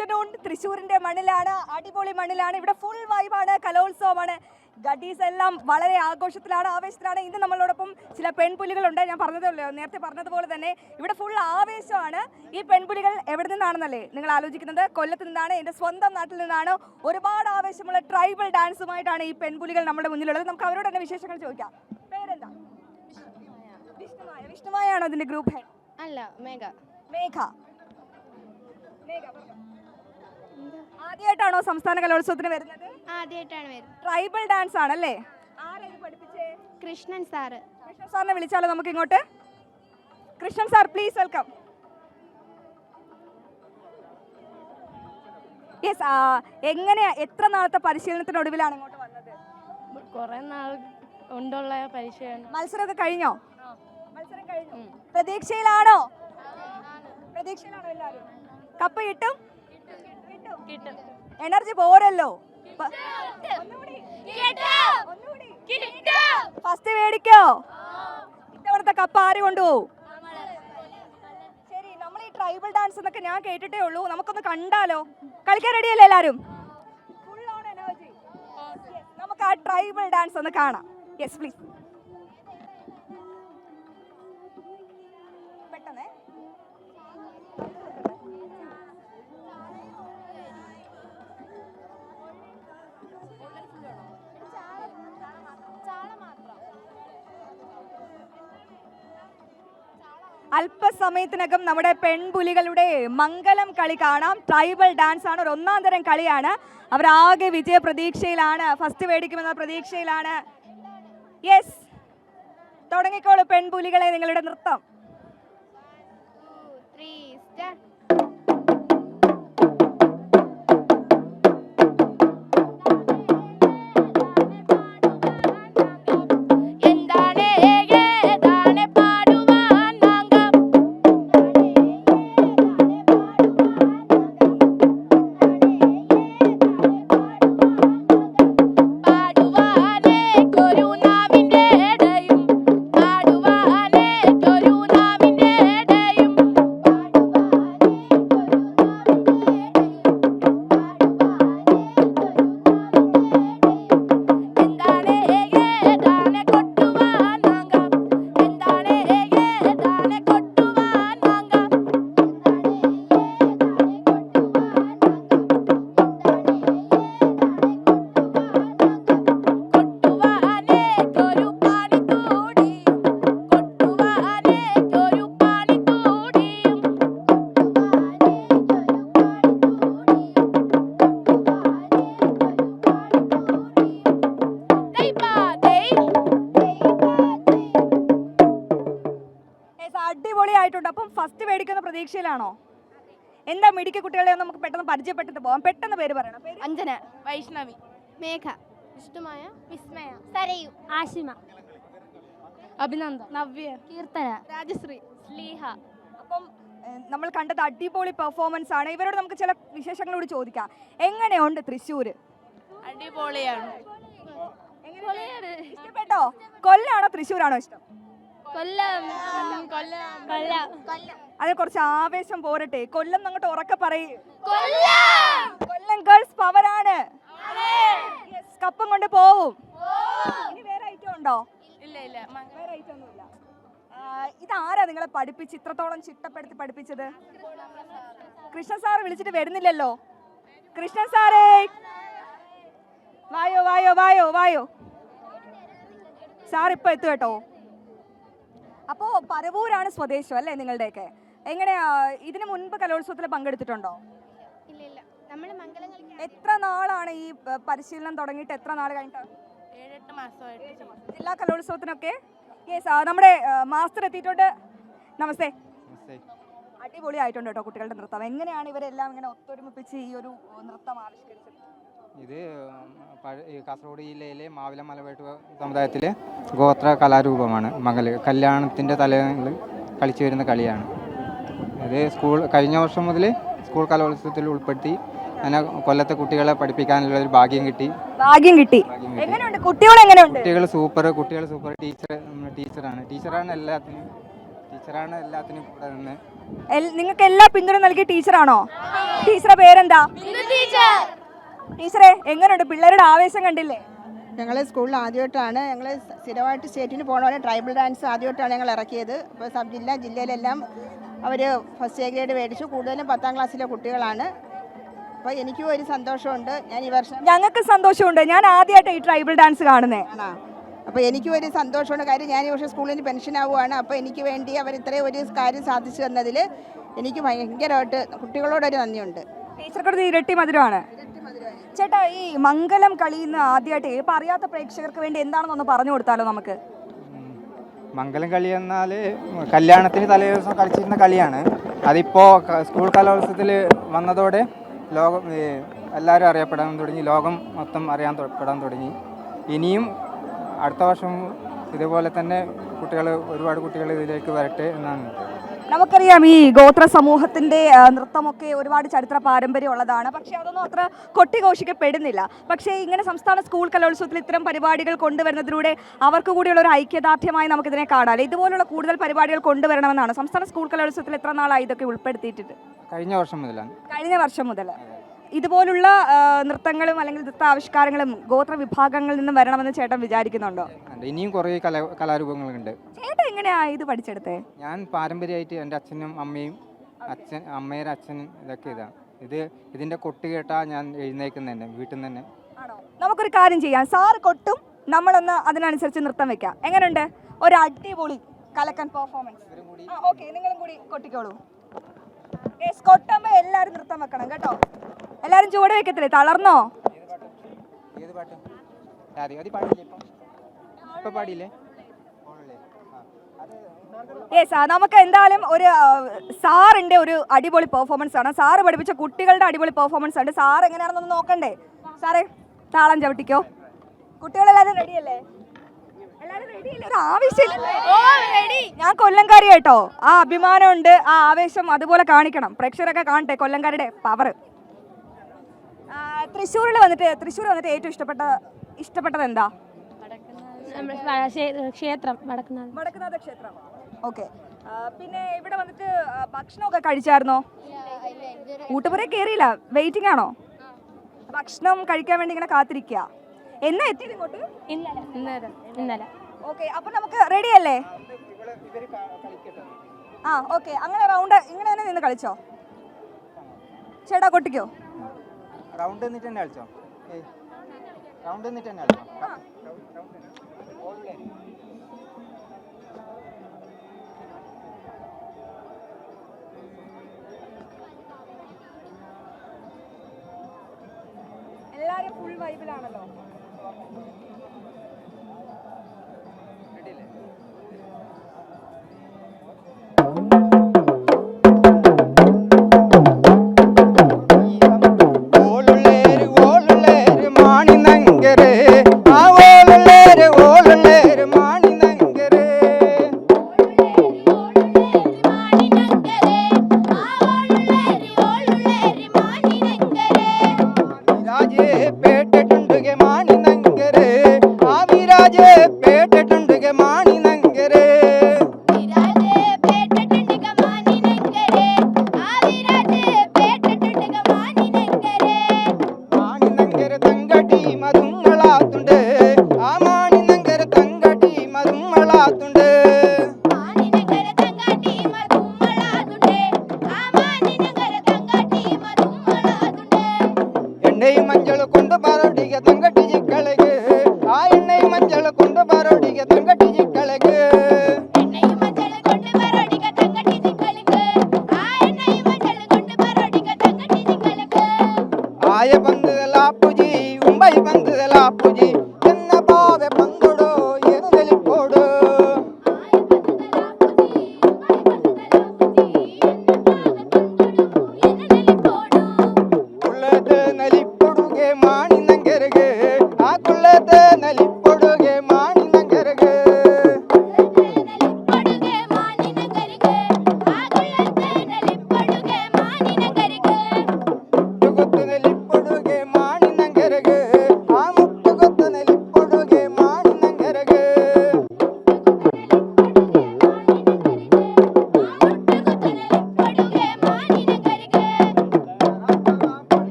Afternoon തൃശ്ശൂരിന്റെ മണ്ണിലാണ്, അടിപൊളി മണ്ണിലാണ്. ഇവിടെ ഫുൾ വൈബാണ്, കലോത്സവമാണ്. ഗഡീസ് എല്ലാം വളരെ ആഘോഷത്തിലാണ്, ആവേശത്തിലാണ്. ഇന്ന് നമ്മളോടൊപ്പം ചില പെൺപുലികളുണ്ട്. ഞാൻ പറഞ്ഞതല്ലോ, നേരത്തെ പറഞ്ഞതുപോലെ തന്നെ ഇവിടെ ഫുൾ ആവേശമാണ്. ഈ പെൺപുലികൾ എവിടെ നിന്നാണെന്നല്ലേ നിങ്ങൾ ആലോചിക്കുന്നത്? കൊല്ലത്ത് നിന്നാണ്, എൻ്റെ സ്വന്തം നാട്ടിൽ നിന്നാണ്. ഒരുപാട് ആവേശമുള്ള ട്രൈബൽ ഡാൻസുമായിട്ടാണ് ഈ പെൺപുലികൾ നമ്മുടെ മുന്നിലുള്ളത്. നമുക്ക് അവരോട് തന്നെ വിശേഷങ്ങൾ ചോദിക്കാം. പേരെന്താ? വിഷ്ണുമായ. വിഷ്ണുമായാണോ അതിന്റെ ഗ്രൂപ്പ് ഹെഡ്? അല്ല, മേഘ. മേഘ. ആദ്യമായിട്ടാണോ സംസ്ഥാന കലോത്സവത്തിന് വരുന്നത്? ആദ്യമായിട്ടാണ് വരുന്നത്. ട്രൈബൽ ഡാൻസ് ആണല്ലേ? ആരാ ഇത് പഠിപ്പിച്ചേ? കൃഷ്ണൻ സാറ്. കൃഷ്ണൻ സാറിനെ വിളിച്ചാലോ നമുക്ക് ഇങ്ങോട്ട്? Krishnan sir, please welcome. Yes. എങ്ങനെയാ, എത്ര നാളത്തെ പരിശീലനത്തിനൊടുവിലാണ് ഇങ്ങോട്ട് വന്നത്? കുറെ നാൾ കൊണ്ടുള്ള പരിശീലനം. മത്സരമൊക്കെ കഴിഞ്ഞോ? മത്സരം കഴിഞ്ഞു. പ്രതീക്ഷയിലാണോ? പ്രതീക്ഷയിലാണോ എല്ലാവരും? കപ്പ് കിട്ടും? കിട്ടും. എനർജി പോരല്ലോ. ഫസ്റ്റ് മേടിക്കോ? ഇത്തവണത്തെ കപ്പ് ആര് കൊണ്ടുപോകും? ശരി, നമ്മൾ ഈ ട്രൈബൽ ഡാൻസ് എന്നൊക്കെ ഞാൻ കേട്ടിട്ടേ ഉള്ളൂ. നമുക്കൊന്ന് കണ്ടാലോ? കളിക്കാൻ റെഡിയല്ലേ എല്ലാവരും? Full on energy. നമുക്ക് ആ ട്രൈബൽ ഡാൻസ് ഒന്ന് കാണാം. Yes please. പെട്ടെന്ന് അല്പസമയത്തിനകം നമ്മുടെ പെൺപുലികളുടെ മംഗലം കളി കാണാം. ട്രൈബൽ ഡാൻസ് ആണ്, ഒരു ഒന്നാം തരം കളിയാണ്. അവരാകെ വിജയ പ്രതീക്ഷയിലാണ്, ഫസ്റ്റ് മേടിക്കുമെന്ന പ്രതീക്ഷയിലാണ്. യെസ്, തുടങ്ങിക്കോളൂ പെൺപുലികളെ നിങ്ങളുടെ നൃത്തം. അടിപൊളിയായിട്ടുണ്ട്. അപ്പം ഫസ്റ്റ് മേടിക്കുന്ന പ്രതീക്ഷയിലാണോ? എന്താ മിടുക്കി കുട്ടികളെ നമുക്ക് പെട്ടെന്ന് പരിചയപ്പെട്ടിട്ട് പോവാം. പെട്ടെന്ന് പേര് പറയണം. അഞ്ജന, വൈഷ്ണവി, മേഘ, വിഷ്ണുമായ, വിസ്മയ, സരയു, ആശിമ, അഭിനന്ദ, നവ്യ, കീർത്തന, രാജശ്രീ, സ്ലീഹ. അപ്പം നമ്മൾ കണ്ടത് അടിപൊളി പെർഫോമൻസ് ആണ്. ഇവരോട് നമുക്ക് ചില വിശേഷങ്ങളോട് ചോദിക്കാം. എങ്ങനെയുണ്ട് തൃശ്ശൂര്? അടിപൊളിയാണ്. ഇഷ്ടപ്പെട്ടോ? കൊല്ലാണോ തൃശ്ശൂരാണോ ഇഷ്ടം? കൊല്ലം. അതിന് കുറച്ച് ആവേശം പോരട്ടെ. കൊല്ലം അങ്ങോട്ട് ഉറക്കെ പറയും. കൊല്ലം ഗേൾസ് പവറാണ്. കപ്പം കൊണ്ട് പോവും. ഇനി വേറെ ഐറ്റം ഉണ്ടോ? ഇല്ല, വേറെ ഐറ്റം ഒന്നുമില്ല. ഇതാരാ നിങ്ങളെ പഠിപ്പിച്ച് ഇത്രത്തോളം ചിട്ടപ്പെടുത്തി പഠിപ്പിച്ചത്? കൃഷ്ണ സാർ വിളിച്ചിട്ട് വരുന്നില്ലല്ലോ. കൃഷ്ണ സാറേ, വായോ വായോ വായോ വായോ. സാർ ഇപ്പൊ എത്തു കേട്ടോ. അപ്പോ പരവൂരാണ് സ്വദേശം അല്ലേ നിങ്ങളുടെയൊക്കെ? എങ്ങനെയാ, ഇതിനു മുൻപ് കലോത്സവത്തിൽ പങ്കെടുത്തിട്ടുണ്ടോ? എത്ര നാളാണ് ഈ പരിശീലനം തുടങ്ങിയിട്ട്? എത്ര നാൾ കഴിഞ്ഞിട്ട്? 7-8 മാസമായിട്ട്. ജില്ലാ കലോത്സവത്തിനൊക്കെ? യെസ്, നമ്മുടെ മാസ്റ്റർ എത്തിയിട്ടുണ്ട്. നമസ്തേ. അടിപൊളിയായിട്ടുണ്ട് കേട്ടോ കുട്ടികളുടെ നൃത്തം. എങ്ങനെയാണ് ഇവരെല്ലാം ഇങ്ങനെ ഒത്തൊരുമിപ്പിച്ച് ഈ ഒരു നൃത്തം ആവിഷ്കരിച്ചത്? ഇത് കാസർഗോഡ് ജില്ലയിലെ മാവില മലവേട്ട് സമുദായത്തിലെ ഗോത്ര കലാരൂപമാണ്. കല്യാണത്തിൻ്റെ തലേന്ന് കളിച്ചു വരുന്ന കളിയാണ്. ഇത് കഴിഞ്ഞ വർഷം മുതൽ സ്കൂൾ കലോത്സവത്തിൽ ഉൾപ്പെടുത്തി അങ്ങനെ കൊല്ലത്തെ കുട്ടികളെ പഠിപ്പിക്കാനുള്ള ഒരു ഭാഗ്യം കിട്ടി. എങ്ങനെയുണ്ട് കുട്ടികൾ? സൂപ്പർ. ടീച്ചറാണ് എല്ലാത്തിനും കൂടെ നിന്ന്. നിങ്ങൾക്ക് എല്ലാ പിന്തുണ നൽകിയ ടീച്ചറാണോ? ടീച്ചറെ പേരെന്താ? ടീച്ചറെ എങ്ങനെയുണ്ട്? പിള്ളേരുടെ ആവേശം കണ്ടില്ലേ? ഞങ്ങൾ സ്കൂളിൽ ആദ്യമായിട്ടാണ് ഞങ്ങൾ സ്ഥിരമായിട്ട് സ്റ്റേറ്റിന് പോകണ ട്രൈബൽ ഡാൻസ് ആദ്യമായിട്ടാണ് ഞങ്ങൾ ഇറക്കിയത്. ഇപ്പോൾ സബ് ജില്ലയിലെല്ലാം അവർ ഫസ്റ്റ് എ ഗ്രേഡ് മേടിച്ചു. കൂടുതലും 10ാം ക്ലാസ്സിലെ കുട്ടികളാണ്. അപ്പോൾ എനിക്കും ഒരു സന്തോഷമുണ്ട്. ഞാൻ ഈ വർഷം ഞങ്ങൾക്ക് സന്തോഷമുണ്ട്. ഞാൻ ആദ്യമായിട്ട് ഈ ട്രൈബൽ ഡാൻസ് കാണുന്നത്. അപ്പോൾ എനിക്കും ഒരു സന്തോഷമുണ്ട്. കാര്യം ഞാൻ ഈ വർഷം സ്കൂളിൽ നിന്ന് പെൻഷൻ ആവുകയാണ്. അപ്പോൾ എനിക്ക് വേണ്ടി അവർ ഇത്രയും ഒരു കാര്യം സാധിച്ചു തന്നതിൽ എനിക്ക് ഭയങ്കരമായിട്ട് കുട്ടികളോടൊരു നന്ദിയുണ്ട്. ടീച്ചർക്കൊരു ഇരട്ടി മധുരമാണ്. ചേട്ടാ, ഈ മംഗലം കളിയിൽ ആദ്യമായിട്ട് ഇപ്പം അറിയാത്ത പ്രേക്ഷകർക്ക് വേണ്ടി എന്താണെന്നൊന്ന് പറഞ്ഞു കൊടുത്താലോ നമുക്ക്? മംഗലം കളി എന്നാൽ കല്യാണത്തിന് തലേ ദിവസം കളിച്ചിരുന്ന കളിയാണ്. അതിപ്പോൾ സ്കൂൾ കലോത്സവത്തിൽ വന്നതോടെ ലോകം എല്ലാവരും അറിയപ്പെടാൻ തുടങ്ങി. ലോകം മൊത്തം പെടാൻ തുടങ്ങി. ഇനിയും അടുത്ത വർഷം ഇതുപോലെ തന്നെ ഒരുപാട് കുട്ടികൾ ഇതിലേക്ക് വരട്ടെ എന്നാണ്. നമുക്കറിയാം ഈ ഗോത്ര സമൂഹത്തിന്റെ നൃത്തമൊക്കെ ഒരുപാട് ചരിത്ര പാരമ്പര്യം ഉള്ളതാണ്. പക്ഷേ അതൊന്നും അത്ര കൊട്ടിഘോഷിക്കപ്പെടുന്നില്ല. പക്ഷേ ഇങ്ങനെ സംസ്ഥാന സ്കൂൾ കലോത്സവത്തിൽ ഇത്തരം പരിപാടികൾ കൊണ്ടുവരുന്നതിലൂടെ അവർക്ക് കൂടിയുള്ള ഒരു ഐക്യദാർഢ്യമായി നമുക്കിതിനെ കാണാം. ഇതുപോലുള്ള കൂടുതൽ പരിപാടികൾ കൊണ്ടുവരണമെന്നാണ്. സംസ്ഥാന സ്കൂൾ കലോത്സവത്തിൽ എത്ര നാളായി ഇതൊക്കെ ഉൾപ്പെടുത്തിയിട്ടുണ്ട്? കഴിഞ്ഞ വർഷം മുതൽ ഇതുപോലുള്ള നൃത്തങ്ങളും അല്ലെങ്കിൽ നൃത്താവിഷ്കാരങ്ങളും ഗോത്ര വിഭാഗങ്ങളിൽ നിന്നും വരണമെന്ന് ചേട്ടൻ വിചാരിക്കുന്നുണ്ടോ? ഇനിയും കുറേ കലാരൂപങ്ങളുണ്ട്. ചേട്ടൻ എങ്ങനെയാ ഇത് പഠിച്ചെടുത്തേ? ഞാൻ പാരമ്പര്യമായിട്ട് എൻ്റെ അച്ഛനും അമ്മയും അമ്മയുടെ അച്ഛനും ഇതൊക്കെ ഇതിൻ്റെ കൊട്ട് കേട്ടാൽ ഞാൻ എഴുന്നേക്കുന്നത് തന്നെ വീട്ടിൽ നിന്ന് തന്നെ. നമുക്കൊരു കാര്യം ചെയ്യാം. സാറ് കൊട്ടും, നമ്മളൊന്ന് അതിനനുസരിച്ച് നൃത്തം വെക്കാം. എങ്ങനെയുണ്ട്? ഒരു അടിപൊളി കലക്കൻ പെർഫോമൻസ്. ഓക്കെ, നിങ്ങളും കൂടി കൊട്ടിക്കോളൂ. കൊട്ടുമ്പോൾ എല്ലാവരും നൃത്തം വെക്കണം കേട്ടോ. എല്ലാവരും ചുവട് വെക്കത്തില്ലേ? തളർന്നോ? നമുക്ക് എന്തായാലും ഒരു സാറിന്റെ ഒരു അടിപൊളി പെർഫോമൻസ് ആണ്. സാറ് പഠിപ്പിച്ച കുട്ടികളുടെ അടിപൊളി പെർഫോമൻസ് ആണ്. സാർ എങ്ങനെയാണെന്നൊന്ന് നോക്കണ്ടേ? സാറേ, താളം ചവിട്ടിക്കോ. കുട്ടികളെല്ലാവരും റെഡിയല്ലേ? ഒരു ആവശ്യമില്ല. ഞാൻ കൊല്ലംകാരി കേട്ടോ. ആ അഭിമാനമുണ്ട്, ആ ആവേശം അതുപോലെ കാണിക്കണം. പ്രേക്ഷകരൊക്കെ കാണട്ടെ കൊല്ലംകാരുടെ പവർ. തൃശ്ശൂർ വന്നിട്ട് ഏറ്റവും ഇഷ്ടപ്പെട്ടത് എന്താ? ക്ഷേത്രം, വടക്കുന്നാഥ ക്ഷേത്രം. ഓക്കെ. പിന്നെ ഇവിടെ വന്നിട്ട് ഭക്ഷണമൊക്കെ കഴിച്ചായിരുന്നോ? ഊട്ടുപുര കയറിയില്ല, വെയിറ്റിംഗ് ആണോ? ഭക്ഷണം കഴിക്കാൻ വേണ്ടി ഇങ്ങനെ കാത്തിരിക്കുക. എന്നാ എത്തിയത് ഇങ്ങോട്ട്? ഇന്നലെ. ഓക്കെ, അപ്പൊ നമുക്ക് റെഡി അല്ലേ? ഓക്കെ. അങ്ങനെ റൗണ്ട് ഇങ്ങനെ തന്നെ നിന്ന് കളിച്ചോ. ചേട്ടാ കൊട്ടിക്കോ. റൗണ്ട് നിന്നിട്ട് തന്നെ കളിച്ചോ. റൗണ്ട് നിന്നിട്ട് തന്നെ കളിച്ചോ. എല്ലാരും ഫുൾ വൈബിലാണല്ലോ.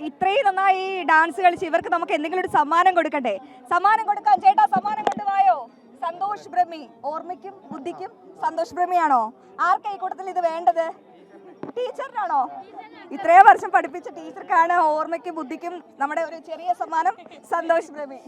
ഇത്രയും നന്നായി ഈ ഡാൻസ് കളിച്ച് ഇവർക്ക് നമുക്ക് എന്തെങ്കിലും ഒരു സമ്മാനം കൊടുക്കണ്ടേ? സമ്മാനം കൊടുക്കാൻ ചേട്ടാ, സമ്മാനം കൊണ്ടുപോയോ? സന്തോഷ് ബ്രഹ്മി. ഓർമ്മയ്ക്കും ബുദ്ധിക്കും സന്തോഷ് ബ്രഹ്മിയാണോ? ആർക്കാ ഈ കൂട്ടത്തിൽ ഇത് വേണ്ടത്? ടീച്ചറിനാണോ? ഇത്രയും വർഷം പഠിപ്പിച്ച ടീച്ചർക്കാണ് ഓർമ്മയ്ക്കും ബുദ്ധിക്കും നമ്മുടെ ഒരു ചെറിയ സമ്മാനം. സന്തോഷ് ബ്രഹ്മി.